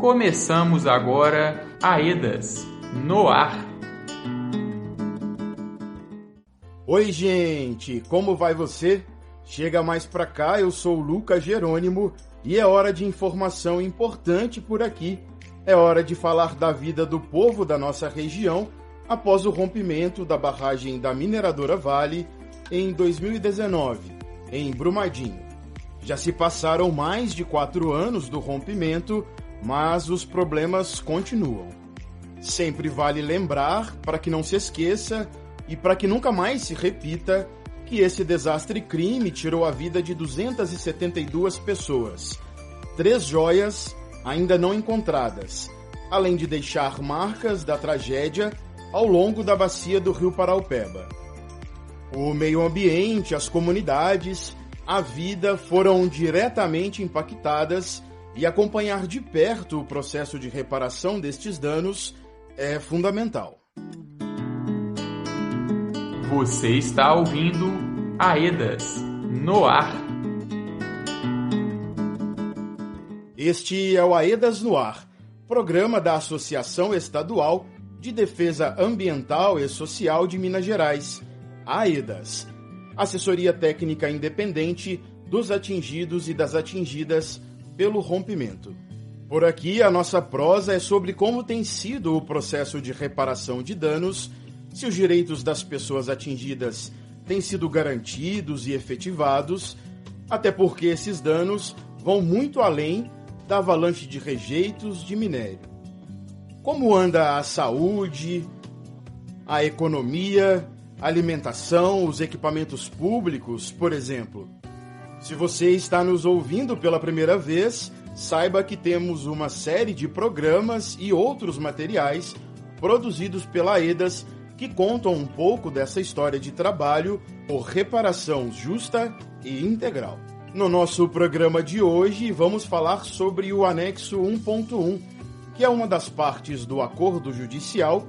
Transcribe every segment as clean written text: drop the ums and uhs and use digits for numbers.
Começamos agora AEDAS no ar. Oi, gente! Como vai você? Chega mais pra cá, eu sou o Lucas Jerônimo e é hora de informação importante por aqui. É hora de falar da vida do povo da nossa região após o rompimento da barragem da mineradora Vale em 2019, em Brumadinho. Já se passaram mais de 4 anos do rompimento, mas os problemas continuam. Sempre vale lembrar, para que não se esqueça e para que nunca mais se repita, que esse desastre-crime tirou a vida de 272 pessoas. 3 joias ainda não encontradas, além de deixar marcas da tragédia ao longo da bacia do Rio Paraupeba. O meio ambiente, as comunidades, a vida foram diretamente impactadas e acompanhar de perto o processo de reparação destes danos é fundamental. Você está ouvindo AEDAS no ar. Este é o AEDAS no ar, programa da Associação Estadual de Defesa Ambiental e Social de Minas Gerais, AEDAS, assessoria técnica independente dos atingidos e das atingidas pelo rompimento. Por aqui, a nossa prosa é sobre como tem sido o processo de reparação de danos, se os direitos das pessoas atingidas têm sido garantidos e efetivados, até porque esses danos vão muito além da avalanche de rejeitos de minério. Como anda a saúde, a economia, a alimentação, os equipamentos públicos, por exemplo? Se você está nos ouvindo pela primeira vez, saiba que temos uma série de programas e outros materiais produzidos pela AEDAS que contam um pouco dessa história de trabalho por reparação justa e integral. No nosso programa de hoje, vamos falar sobre o anexo 1.1, que é uma das partes do acordo judicial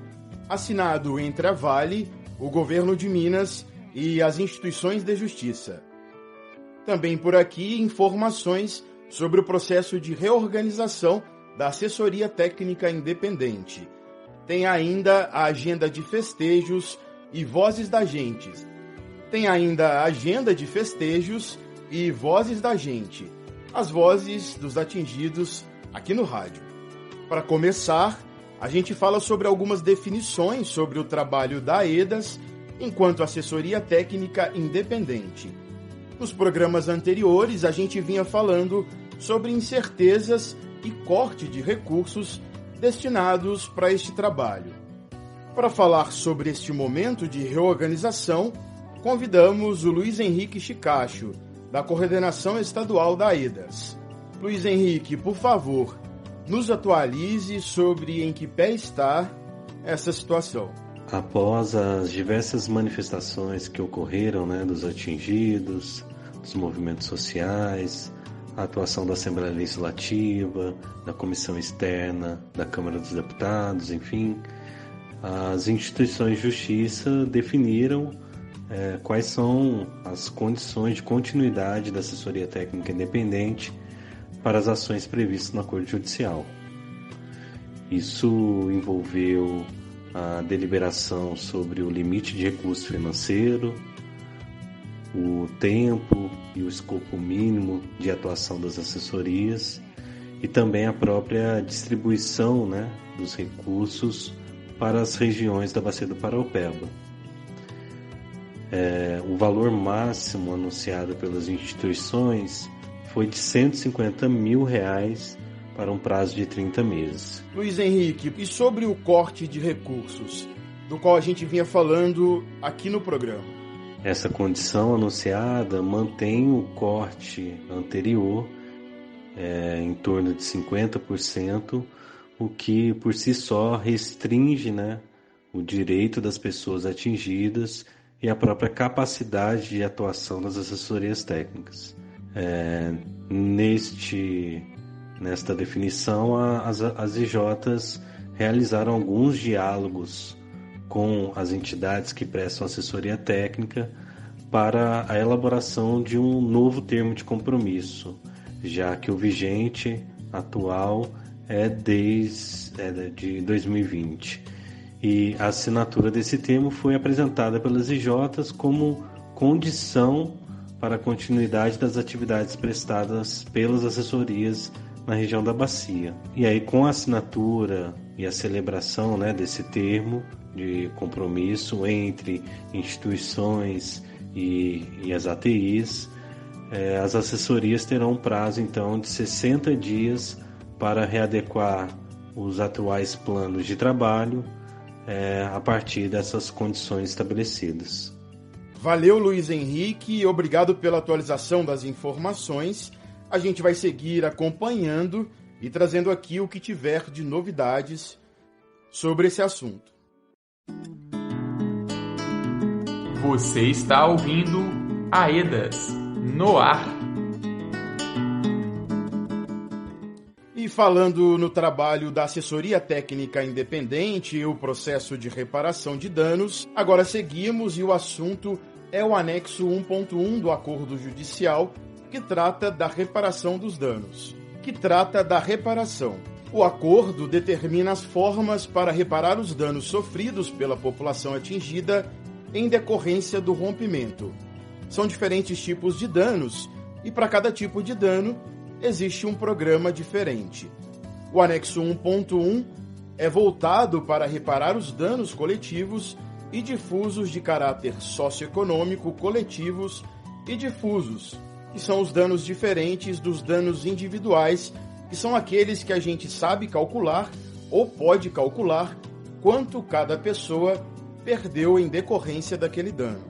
assinado entre a Vale, o governo de Minas e as instituições de justiça. Também por aqui, informações sobre o processo de reorganização da assessoria técnica independente. Tem ainda a agenda de festejos e vozes da gente. Tem ainda a agenda de festejos e vozes da gente, as vozes dos atingidos aqui no rádio. Para começar, a gente fala sobre algumas definições sobre o trabalho da AEDAS enquanto assessoria técnica independente. Nos programas anteriores, a gente vinha falando sobre incertezas e corte de recursos destinados para este trabalho. Para falar sobre este momento de reorganização, convidamos o Luiz Henrique Chicacho, da Coordenação Estadual da AEDAS. Luiz Henrique, por favor, nos atualize sobre em que pé está essa situação. Após as diversas manifestações que ocorreram, dos atingidos, dos movimentos sociais, a atuação da Assembleia Legislativa, da Comissão Externa, da Câmara dos Deputados, enfim, as instituições de justiça definiram quais são as condições de continuidade da assessoria técnica independente para as ações previstas no acordo judicial. Isso envolveu a deliberação sobre o limite de recurso financeiro, o tempo e o escopo mínimo de atuação das assessorias e também a própria distribuição dos recursos para as regiões da Bacia do Paraupeba. O valor máximo anunciado pelas instituições foi de R$150 mil para um prazo de 30 meses. Luiz Henrique, e sobre o corte de recursos, do qual a gente vinha falando aqui no programa? Essa condição anunciada mantém o corte anterior em torno de 50%, o que por si só restringe o direito das pessoas atingidas e a própria capacidade de atuação das assessorias técnicas. Nesta definição, as IJs realizaram alguns diálogos com as entidades que prestam assessoria técnica para a elaboração de um novo termo de compromisso, já que o vigente atual de 2020. E a assinatura desse termo foi apresentada pelas IJs como condição para a continuidade das atividades prestadas pelas assessorias na região da Bacia. E aí, com a assinatura e a celebração, desse termo de compromisso entre instituições e as ATIs, as assessorias terão um prazo, então, de 60 dias para readequar os atuais planos de trabalho a partir dessas condições estabelecidas. Valeu, Luiz Henrique, obrigado pela atualização das informações. A gente vai seguir acompanhando e trazendo aqui o que tiver de novidades sobre esse assunto. Você está ouvindo AEDAS no ar. E falando no trabalho da Assessoria Técnica Independente e o processo de reparação de danos, agora seguimos e o assunto é o anexo 1.1 do Acordo Judicial, que trata da reparação dos danos. O acordo determina as formas para reparar os danos sofridos pela população atingida em decorrência do rompimento. São diferentes tipos de danos e para cada tipo de dano existe um programa diferente. O anexo 1.1 é voltado para reparar os danos coletivos e difusos de caráter socioeconômico, coletivos e difusos, que são os danos diferentes dos danos individuais, que são aqueles que a gente sabe calcular ou pode calcular quanto cada pessoa perdeu em decorrência daquele dano.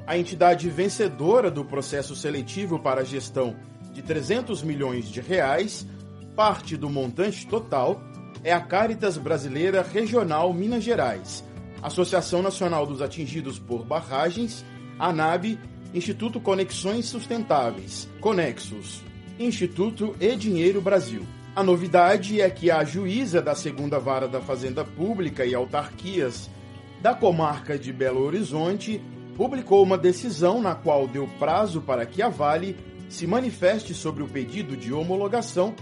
A entidade vencedora do processo seletivo para a gestão de R$300 milhões, parte do montante total, é a Cáritas Brasileira Regional Minas Gerais, Associação Nacional dos Atingidos por Barragens, ANAB, Instituto Conexões Sustentáveis, Conexos, Instituto e Dinheiro Brasil. A novidade é que a juíza da 2ª Vara da Fazenda Pública e Autarquias da comarca de Belo Horizonte publicou uma decisão na qual deu prazo para que a Vale se manifeste sobre o pedido de homologação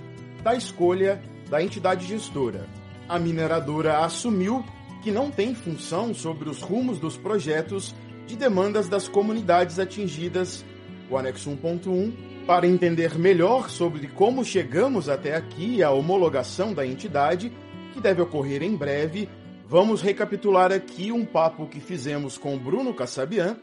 da escolha da entidade gestora. A mineradora assumiu que não tem função sobre os rumos dos projetos de demandas das comunidades atingidas, o anexo 1.1, para entender melhor sobre como chegamos até aqui a homologação da entidade, que deve ocorrer em breve. Vamos recapitular aqui um papo que fizemos com Bruno Kassabian,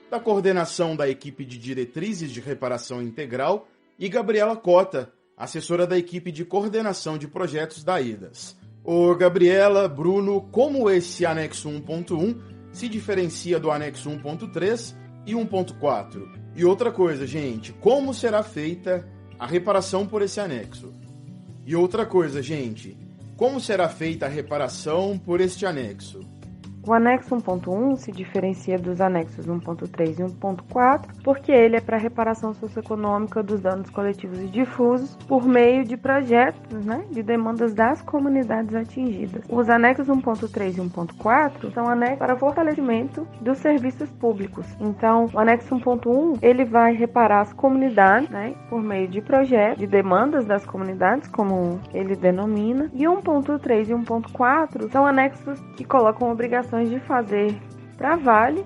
da coordenação da equipe de diretrizes de reparação integral, e Gabriela Cota, assessora da equipe de coordenação de projetos da AEDAS. Ô Gabriela, Bruno, como esse anexo 1.1 se diferencia do anexo 1.3 e 1.4? E outra coisa, gente, como será feita a reparação por esse anexo? E outra coisa, gente, como será feita a reparação por este anexo? O anexo 1.1 se diferencia dos anexos 1.3 e 1.4 porque ele é para reparação socioeconômica dos danos coletivos e difusos por meio de projetos, de demandas das comunidades atingidas. Os anexos 1.3 e 1.4 são anexos para fortalecimento dos serviços públicos. Então, o anexo 1.1 ele vai reparar as comunidades, por meio de projetos, de demandas das comunidades, como ele denomina. E 1.3 e 1.4 são anexos que colocam obrigação de fazer para a Vale,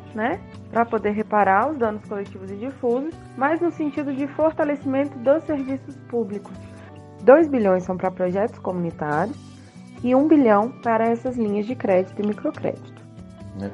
para poder reparar os danos coletivos e difusos, mas no sentido de fortalecimento dos serviços públicos. 2 bilhões são para projetos comunitários e 1 bilhão para essas linhas de crédito e microcrédito.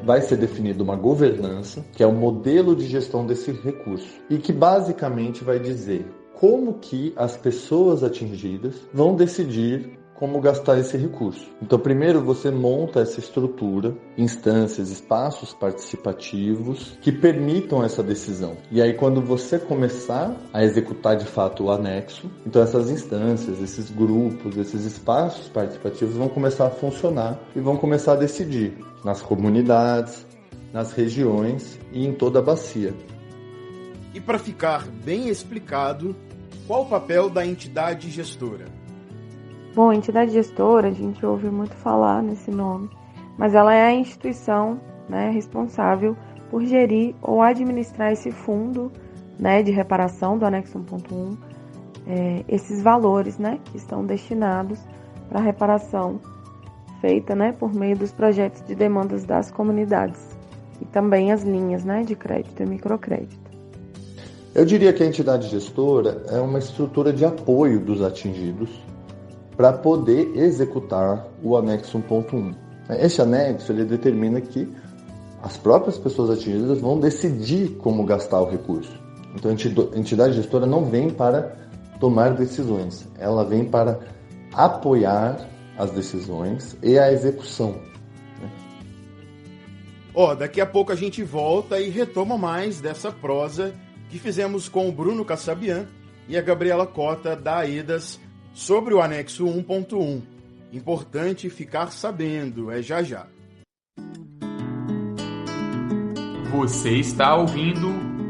Vai ser definida uma governança, que é o modelo de gestão desse recurso, e que basicamente vai dizer como que as pessoas atingidas vão decidir como gastar esse recurso. Então, primeiro você monta essa estrutura, instâncias, espaços participativos que permitam essa decisão. E aí, quando você começar a executar de fato o anexo, então essas instâncias, esses grupos, esses espaços participativos vão começar a funcionar e vão começar a decidir nas comunidades, nas regiões e em toda a bacia. E para ficar bem explicado, qual o papel da entidade gestora? Bom, a entidade gestora, a gente ouve muito falar nesse nome, mas ela é a instituição responsável por gerir ou administrar esse fundo de reparação do anexo 1.1 esses valores, né, que estão destinados para a reparação feita, né, por meio dos projetos de demandas das comunidades e também as linhas, né, de crédito e microcrédito. Eu diria que a entidade gestora é uma estrutura de apoio dos atingidos para poder executar o anexo 1.1. Esse anexo ele determina que as próprias pessoas atingidas vão decidir como gastar o recurso. Então a entidade gestora não vem para tomar decisões, ela vem para apoiar as decisões e a execução. Daqui a pouco a gente volta e retoma mais dessa prosa que fizemos com o Bruno Kassabian e a Gabriela Cota da AEDAS sobre o anexo 1.1. Importante ficar sabendo, já já. Você está ouvindo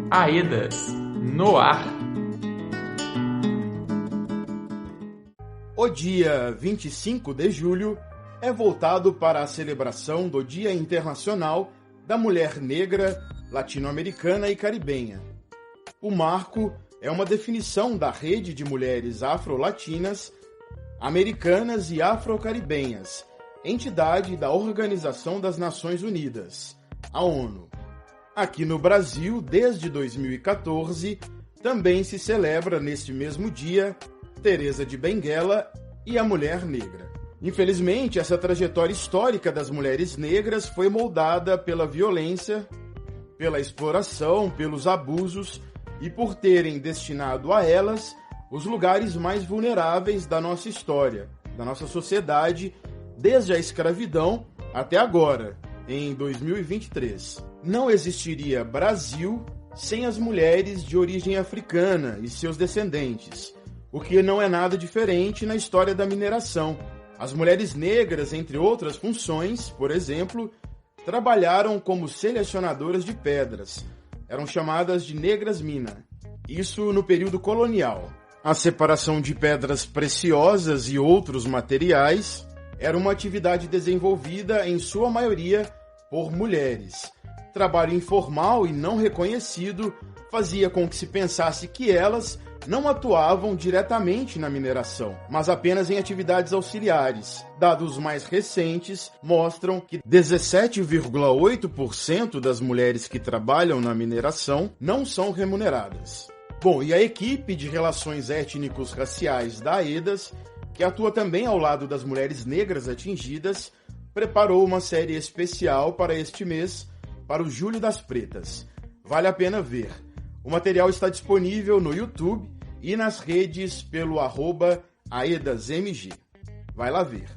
AEDAS no ar. O dia 25 de julho é voltado para a celebração do Dia Internacional da Mulher Negra, Latino-Americana e Caribenha. O marco é uma definição da rede de mulheres afro-latinas, americanas e afro-caribenhas, entidade da Organização das Nações Unidas, a ONU. Aqui no Brasil, desde 2014, também se celebra neste mesmo dia Teresa de Benguela e a Mulher Negra. Infelizmente, essa trajetória histórica das mulheres negras foi moldada pela violência, pela exploração, pelos abusos e por terem destinado a elas os lugares mais vulneráveis da nossa história, da nossa sociedade, desde a escravidão até agora, em 2023. Não existiria Brasil sem as mulheres de origem africana e seus descendentes, o que não é nada diferente na história da mineração. As mulheres negras, entre outras funções, por exemplo, trabalharam como selecionadoras de pedras. Eram chamadas de negras-mina. Isso no período colonial. A separação de pedras preciosas e outros materiais era uma atividade desenvolvida, em sua maioria, por mulheres. Trabalho informal e não reconhecido fazia com que se pensasse que elas não atuavam diretamente na mineração, mas apenas em atividades auxiliares. Dados mais recentes mostram que 17,8% das mulheres que trabalham na mineração não são remuneradas. Bom, e a equipe de relações étnicos-raciais da AEDAS, que atua também ao lado das mulheres negras atingidas, preparou uma série especial para este mês, para o Julho das Pretas. Vale a pena ver. O material está disponível no YouTube e nas redes pelo @AEDASMG. Vai lá ver.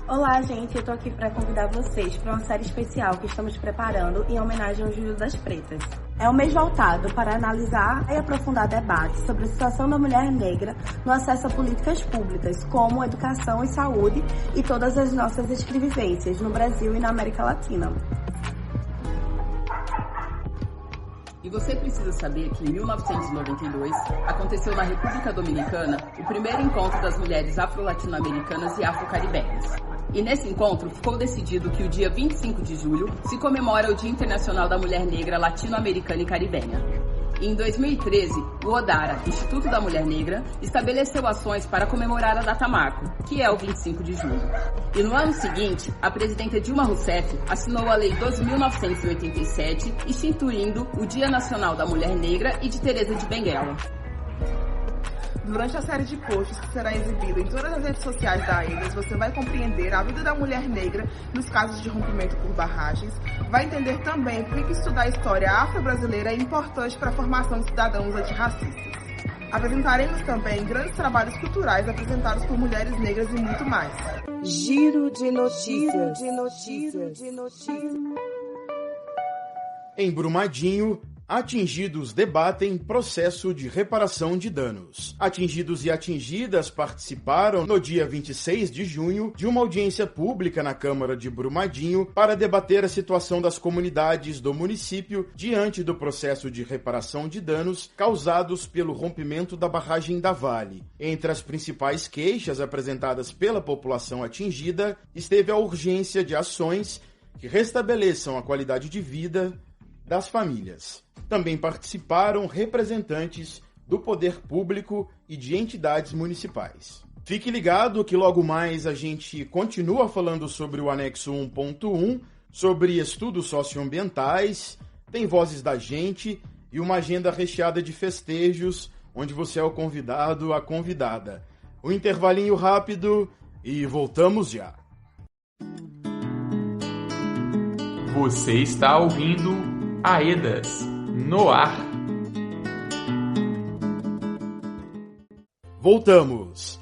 Olá, gente. Eu tô aqui para convidar vocês para uma série especial que estamos preparando em homenagem ao Julho das Pretas. É um mês voltado para analisar e aprofundar debates sobre a situação da mulher negra no acesso a políticas públicas, como educação e saúde, e todas as nossas escrevivências no Brasil e na América Latina. E você precisa saber que em 1992 aconteceu na República Dominicana o primeiro encontro das mulheres afro-latino-americanas e afro-caribenhas. E nesse encontro ficou decidido que o dia 25 de julho se comemora o Dia Internacional da Mulher Negra Latino-Americana e Caribenha. E em 2013, o ODARA, Instituto da Mulher Negra, estabeleceu ações para comemorar a data marco, que é o 25 de julho. E no ano seguinte, a presidenta Dilma Rousseff assinou a Lei 12.987, instituindo o Dia Nacional da Mulher Negra e de Teresa de Benguela. Durante a série de posts que será exibida em todas as redes sociais da AEDAS, você vai compreender a vida da mulher negra nos casos de rompimento por barragens, vai entender também por que estudar a história afro-brasileira é importante para a formação de cidadãos antirracistas. Apresentaremos também grandes trabalhos culturais apresentados por mulheres negras e muito mais. Giro de notícias. Em Brumadinho, atingidos debatem processo de reparação de danos. Atingidos e atingidas participaram no dia 26 de junho de uma audiência pública na Câmara de Brumadinho para debater a situação das comunidades do município diante do processo de reparação de danos causados pelo rompimento da barragem da Vale. Entre as principais queixas apresentadas pela população atingida esteve a urgência de ações que restabeleçam a qualidade de vida das famílias. Também participaram representantes do poder público e de entidades municipais. Fique ligado que logo mais a gente continua falando sobre o anexo 1.1, sobre estudos socioambientais, tem vozes da gente e uma agenda recheada de festejos, onde você é o convidado, a convidada. Um intervalinho rápido e voltamos já. Você está ouvindo AEDAS no ar. Voltamos.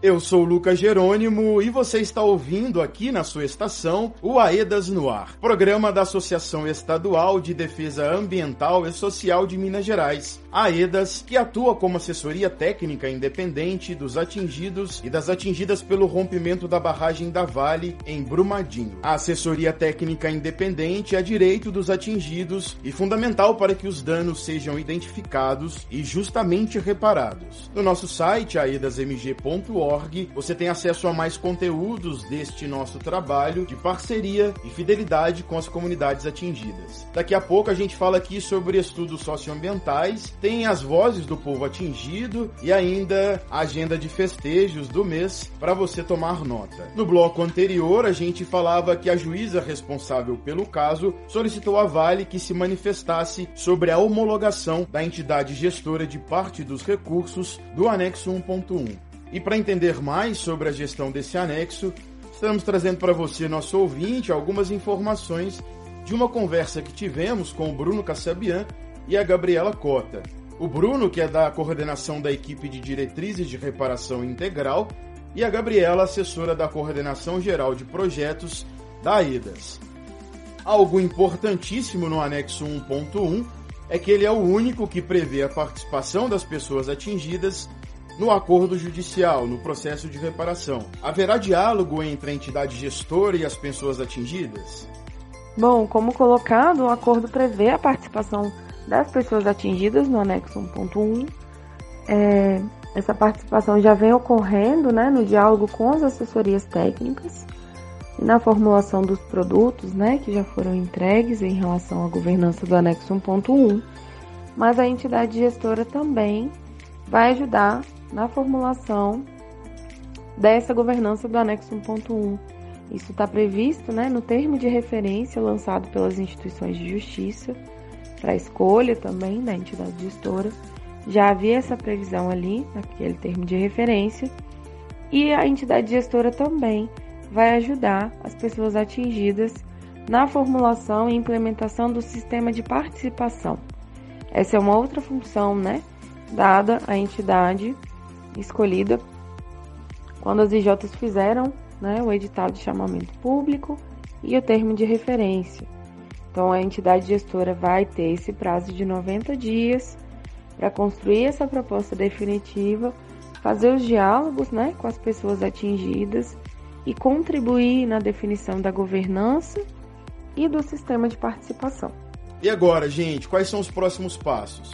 Eu sou o Lucas Jerônimo e você está ouvindo aqui na sua estação o AEDAS no ar, programa da Associação Estadual de Defesa Ambiental e Social de Minas Gerais, AEDAS, que atua como assessoria técnica independente dos atingidos e das atingidas pelo rompimento da barragem da Vale em Brumadinho. A assessoria técnica independente é direito dos atingidos e fundamental para que os danos sejam identificados e justamente reparados. No nosso site, aedasmg.org, você tem acesso a mais conteúdos deste nosso trabalho de parceria e fidelidade com as comunidades atingidas. Daqui a pouco a gente fala aqui sobre estudos socioambientais, tem as vozes do povo atingido e ainda a agenda de festejos do mês para você tomar nota. No bloco anterior, a gente falava que a juíza responsável pelo caso solicitou à Vale que se manifestasse sobre a homologação da entidade gestora de parte dos recursos do anexo 1.1. E para entender mais sobre a gestão desse anexo, estamos trazendo para você, nosso ouvinte, algumas informações de uma conversa que tivemos com o Bruno Kassabian e a Gabriela Cota. O Bruno, que é da coordenação da equipe de diretrizes de reparação integral, e a Gabriela, assessora da coordenação geral de projetos da AEDAS. Algo importantíssimo no anexo 1.1 é que ele é o único que prevê a participação das pessoas atingidas no acordo judicial, no processo de reparação. Haverá diálogo entre a entidade gestora e as pessoas atingidas? Bom, como colocado, o acordo prevê a participação das pessoas atingidas no anexo 1.1. Essa participação já vem ocorrendo, né, no diálogo com as assessorias técnicas e na formulação dos produtos, né, que já foram entregues em relação à governança do anexo 1.1. Mas a entidade gestora também vai ajudar na formulação dessa governança do anexo 1.1. Isso está previsto, né, no termo de referência lançado pelas instituições de justiça para a escolha também da entidade gestora. Já havia essa previsão ali, naquele termo de referência, e a entidade gestora também vai ajudar as pessoas atingidas na formulação e implementação do sistema de participação. Essa é uma outra função, né, dada à entidade escolhida quando as IJs fizeram, né, o edital de chamamento público e o termo de referência. Então, a entidade gestora vai ter esse prazo de 90 dias para construir essa proposta definitiva, fazer os diálogos, né, com as pessoas atingidas e contribuir na definição da governança e do sistema de participação. E agora, gente, quais são os próximos passos?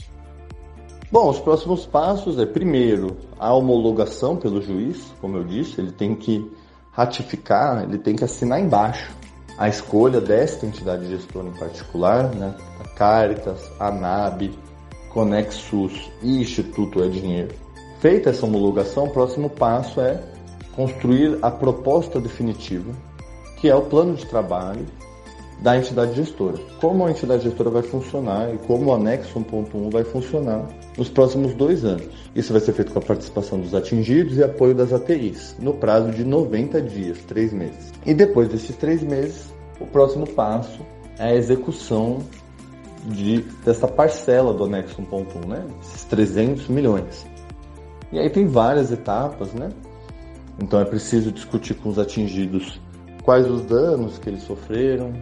Bom, os próximos passos é, primeiro, a homologação pelo juiz, como eu disse, ele tem que ratificar, ele tem que assinar embaixo a escolha desta entidade gestora em particular, né? A Caritas, a ANAB, Conexus e Instituto É Dinheiro. Feita essa homologação, o próximo passo é construir a proposta definitiva, que é o plano de trabalho da entidade gestora. Como a entidade gestora vai funcionar e como o anexo 1.1 vai funcionar nos próximos 2 anos. Isso vai ser feito com a participação dos atingidos e apoio das ATIs, no prazo de 90 dias, 3 meses. E depois desses 3 meses, o próximo passo é a execução dessa parcela do anexo 1.1, né? Esses 300 milhões. E aí tem várias etapas, né? Então é preciso discutir com os atingidos quais os danos que eles sofreram,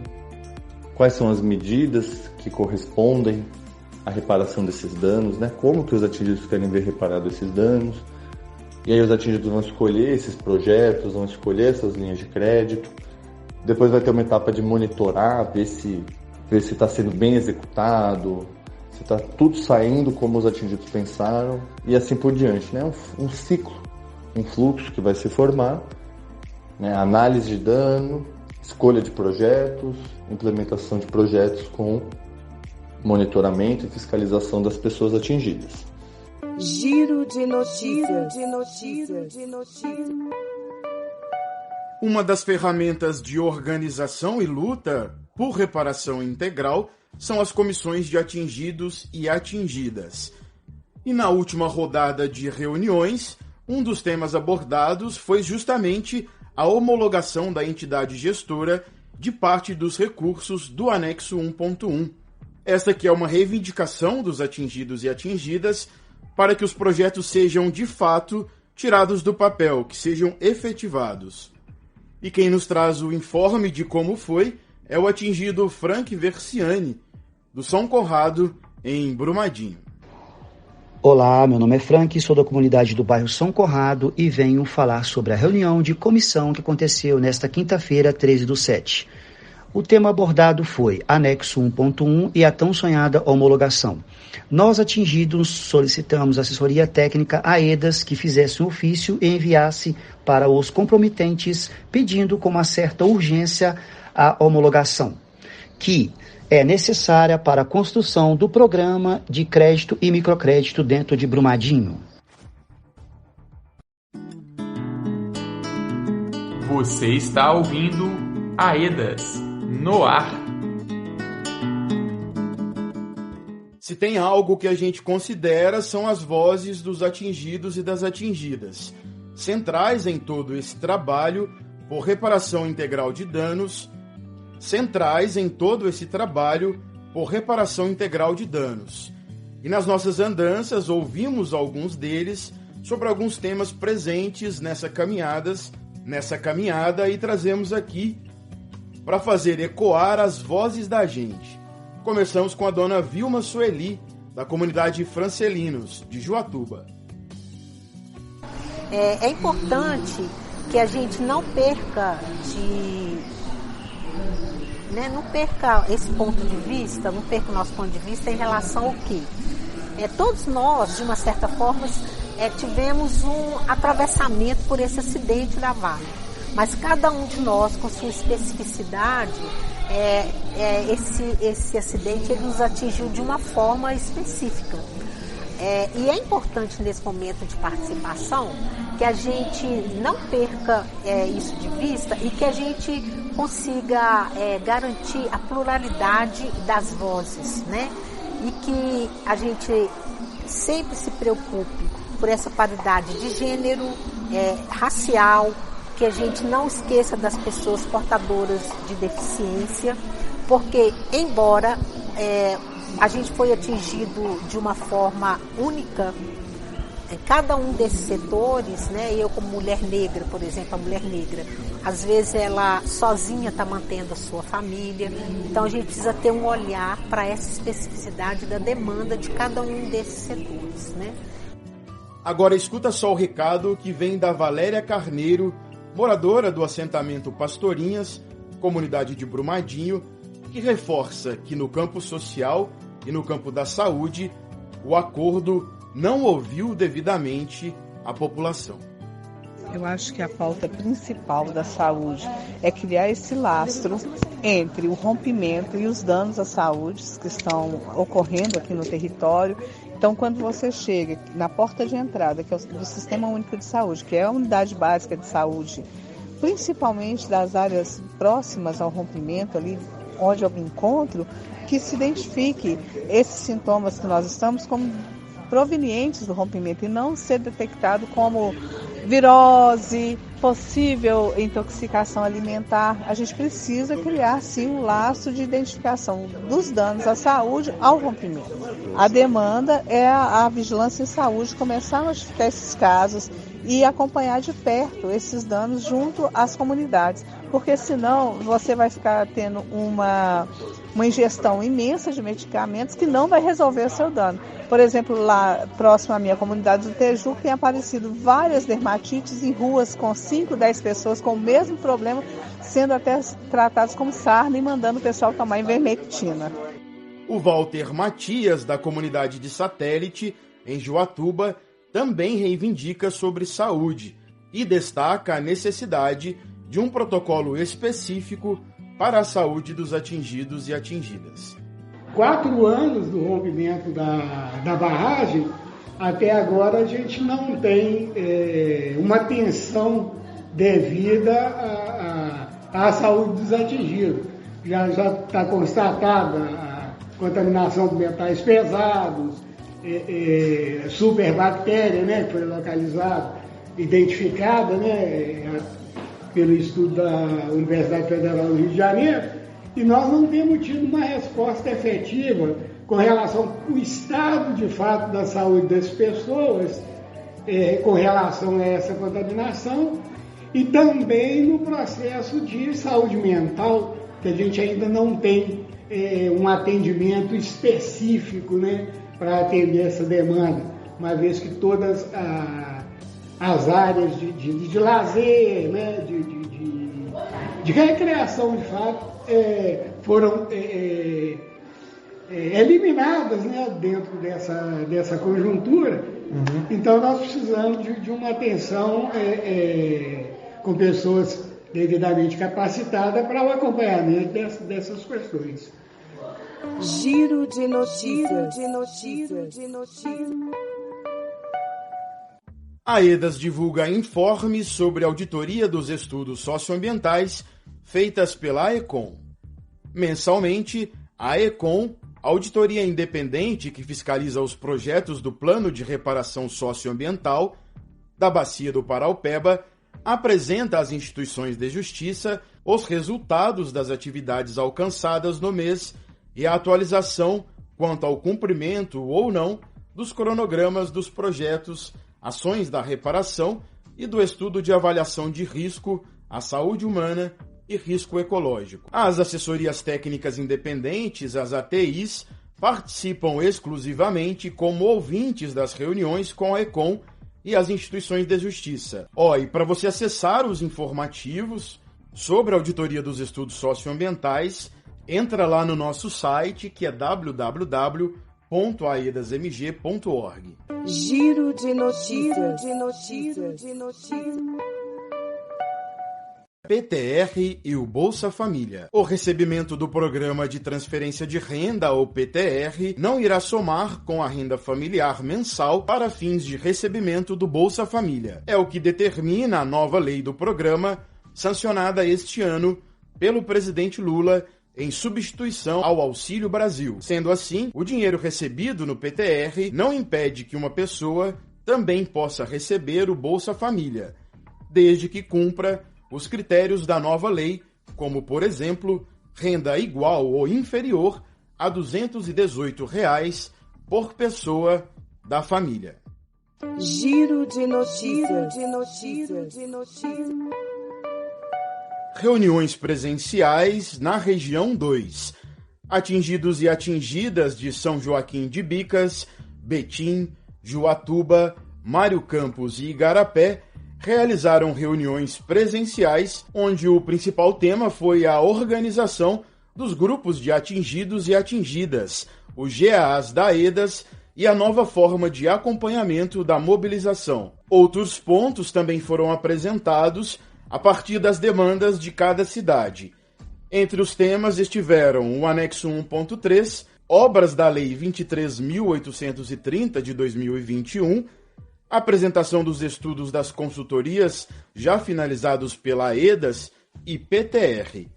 quais são as medidas que correspondem à reparação desses danos, né? Como que os atingidos querem ver reparados esses danos. E aí os atingidos vão escolher esses projetos, vão escolher essas linhas de crédito. Depois vai ter uma etapa de monitorar, ver se está sendo bem executado, se está tudo saindo como os atingidos pensaram e assim por diante, né? Um ciclo, um fluxo que vai se formar, né? Análise de dano, escolha de projetos, implementação de projetos com monitoramento e fiscalização das pessoas atingidas. Giro de notícias. Uma das ferramentas de organização e luta por reparação integral são as comissões de atingidos e atingidas. E na última rodada de reuniões, um dos temas abordados foi justamente a homologação da entidade gestora de parte dos recursos do anexo 1.1. Esta que é uma reivindicação dos atingidos e atingidas para que os projetos sejam, de fato, tirados do papel, que sejam efetivados. E quem nos traz o informe de como foi é o atingido Frank Versiani, do São Conrado, em Brumadinho. Olá, meu nome é Frank, sou da comunidade do bairro São Conrado e venho falar sobre a reunião de comissão que aconteceu nesta quinta-feira, 13/7. O tema abordado foi anexo 1.1 e a tão sonhada homologação. Nós, atingidos, solicitamos assessoria técnica a EDAS que fizesse um ofício e enviasse para os comprometentes, pedindo com uma certa urgência a homologação, que é necessária para a construção do programa de crédito e microcrédito dentro de Brumadinho. Você está ouvindo AEDAS no ar. Se tem algo que a gente considera, são as vozes dos atingidos e das atingidas, centrais em todo esse trabalho por reparação integral de danos, E nas nossas andanças ouvimos alguns deles sobre alguns temas presentes nessa caminhada e trazemos aqui para fazer ecoar as vozes da gente. Começamos com a dona Vilma Sueli, da comunidade Francelinos, de Juatuba. É importante que a gente não perca esse ponto de vista, não perca o nosso ponto de vista em relação ao quê? Todos nós, de uma certa forma, tivemos um atravessamento por esse acidente da Vale. Mas cada um de nós, com sua especificidade, esse acidente ele nos atingiu de uma forma específica. E é importante nesse momento de participação que a gente não perca isso de vista e que a gente consiga garantir a pluralidade das vozes, né? E que a gente sempre se preocupe por essa paridade de gênero, racial, que a gente não esqueça das pessoas portadoras de deficiência, porque embora a gente foi atingido de uma forma única, cada um desses setores, né? Eu como mulher negra, por exemplo, a mulher negra, às vezes ela sozinha está mantendo a sua família, então a gente precisa ter um olhar para essa especificidade da demanda de cada um desses setores, né? Agora escuta só o recado que vem da Valéria Carneiro, moradora do assentamento Pastorinhas, comunidade de Brumadinho, que reforça que no campo social e no campo da saúde, o acordo não ouviu devidamente a população. Eu acho que a pauta principal da saúde é criar esse lastro entre o rompimento e os danos à saúde que estão ocorrendo aqui no território. Então, quando você chega na porta de entrada, que é do Sistema Único de Saúde, que é a unidade básica de saúde, principalmente das áreas próximas ao rompimento, ali onde houve encontro, que se identifique esses sintomas que nós estamos como provenientes do rompimento e não ser detectado como virose, possível intoxicação alimentar. A gente precisa criar, sim, um laço de identificação dos danos à saúde ao rompimento. A demanda é a vigilância em saúde começar a notificar esses casos e acompanhar de perto esses danos junto às comunidades, porque senão você vai ficar tendo uma ingestão imensa de medicamentos que não vai resolver o seu dano. Por exemplo, lá próximo à minha comunidade do Tejuco tem aparecido várias dermatites em ruas com 5, 10 pessoas com o mesmo problema, sendo até tratados como sarna e mandando o pessoal tomar ivermectina. O Walter Matias, da comunidade de Satélite, em Juatuba, também reivindica sobre saúde e destaca a necessidade de um protocolo específico para a saúde dos atingidos e atingidas. 4 anos do rompimento da barragem, até agora a gente não tem uma atenção devida à saúde dos atingidos. Já está constatada a contaminação com metais pesados, superbactéria, né, que foi localizada, identificada, né, pelo estudo da Universidade Federal do Rio de Janeiro, e nós não temos tido uma resposta efetiva com relação ao estado de fato da saúde das pessoas, com relação a essa contaminação, e também no processo de saúde mental, que a gente ainda não tem um atendimento específico, né, para atender essa demanda, uma vez que todas as áreas de lazer, né, de recreação, de fato, foram eliminadas, né, dentro dessa conjuntura. Uhum. Então nós precisamos de uma atenção com pessoas devidamente capacitadas para o acompanhamento dessas questões. Giro de notícias. A AEDAS divulga informes sobre auditoria dos estudos socioambientais feitas pela AECOM. Mensalmente, a AECOM, auditoria independente que fiscaliza os projetos do Plano de Reparação Socioambiental da Bacia do Paraupeba, apresenta às instituições de justiça os resultados das atividades alcançadas no mês e a atualização quanto ao cumprimento ou não dos cronogramas dos projetos, ações da reparação e do estudo de avaliação de risco à saúde humana e risco ecológico. As assessorias técnicas independentes, as ATIs, participam exclusivamente como ouvintes das reuniões com a AECOM e as instituições de justiça. E para você acessar os informativos sobre a auditoria dos estudos socioambientais, entra lá no nosso site, que é www.aedasmg.org. Giro de notícias. PTR e o Bolsa Família. O recebimento do Programa de Transferência de Renda, ou PTR, não irá somar com a renda familiar mensal para fins de recebimento do Bolsa Família. É o que determina a nova lei do programa, sancionada este ano pelo presidente Lula em substituição ao Auxílio Brasil. Sendo assim, o dinheiro recebido no PTR não impede que uma pessoa também possa receber o Bolsa Família, desde que cumpra os critérios da nova lei, como, por exemplo, renda igual ou inferior a R$ 218 por pessoa da família. Giro de notícias. Reuniões presenciais na região 2. Atingidos e atingidas de São Joaquim de Bicas, Betim, Juatuba, Mário Campos e Igarapé realizaram reuniões presenciais, onde o principal tema foi a organização dos grupos de atingidos e atingidas, os GAAs da AEDAS, e a nova forma de acompanhamento da mobilização. Outros pontos também foram apresentados a partir das demandas de cada cidade. Entre os temas estiveram o anexo 1.3, obras da Lei 23.830 de 2021, apresentação dos estudos das consultorias já finalizados pela AEDAS e PTR.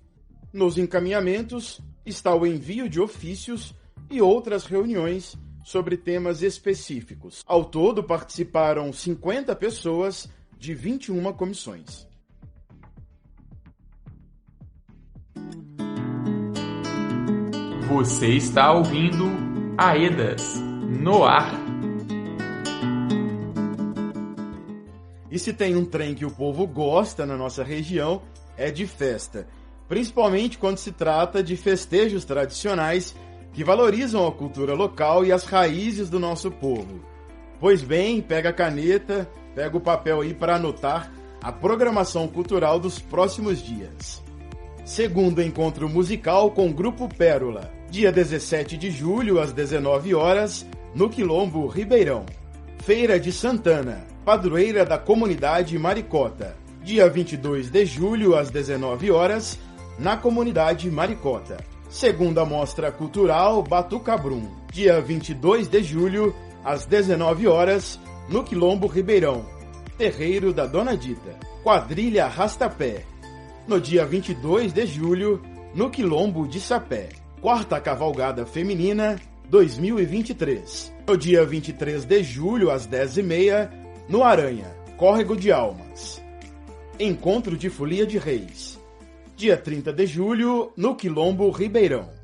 Nos encaminhamentos está o envio de ofícios e outras reuniões sobre temas específicos. Ao todo participaram 50 pessoas de 21 comissões. Você está ouvindo AEDAS no ar. E se tem um trem que o povo gosta na nossa região, é de festa. Principalmente quando se trata de festejos tradicionais que valorizam a cultura local e as raízes do nosso povo. Pois bem, pega a caneta, pega o papel aí para anotar a programação cultural dos próximos dias. Segundo encontro musical com o Grupo Pérola, dia 17 de julho, às 19 horas, no Quilombo Ribeirão. Feira de Santana, padroeira da comunidade Maricota, dia 22 de julho, às 19 horas, na comunidade Maricota. Segunda Mostra Cultural Batucabrum, dia 22 de julho, às 19 horas, no Quilombo Ribeirão, terreiro da Dona Dita. Quadrilha Arrastapé, no dia 22 de julho, no Quilombo de Sapé. Quarta Cavalgada Feminina 2023, no dia 23 de julho, às 10h30, no Aranha, Córrego de Almas. Encontro de Folia de Reis, dia 30 de julho, no Quilombo Ribeirão.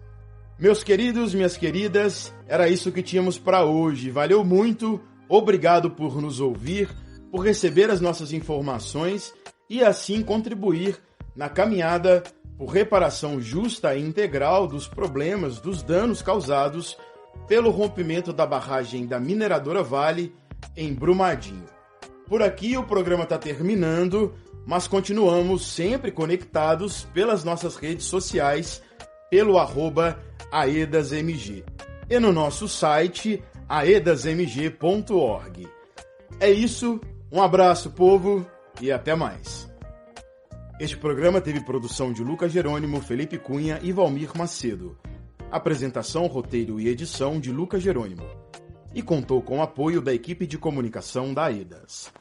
Meus queridos, minhas queridas, era isso que tínhamos para hoje. Valeu muito, obrigado por nos ouvir, por receber as nossas informações e assim contribuir na caminhada por reparação justa e integral dos problemas, dos danos causados pelo rompimento da barragem da mineradora Vale em Brumadinho. Por aqui o programa está terminando, mas continuamos sempre conectados pelas nossas redes sociais, pelo @aedasmg e no nosso site aedasmg.org. É isso, um abraço, povo, e até mais. Este programa teve produção de Lucas Jerônimo, Felipe Cunha e Valmir Macedo. Apresentação, roteiro e edição de Lucas Jerônimo. E contou com o apoio da equipe de comunicação da AEDAS.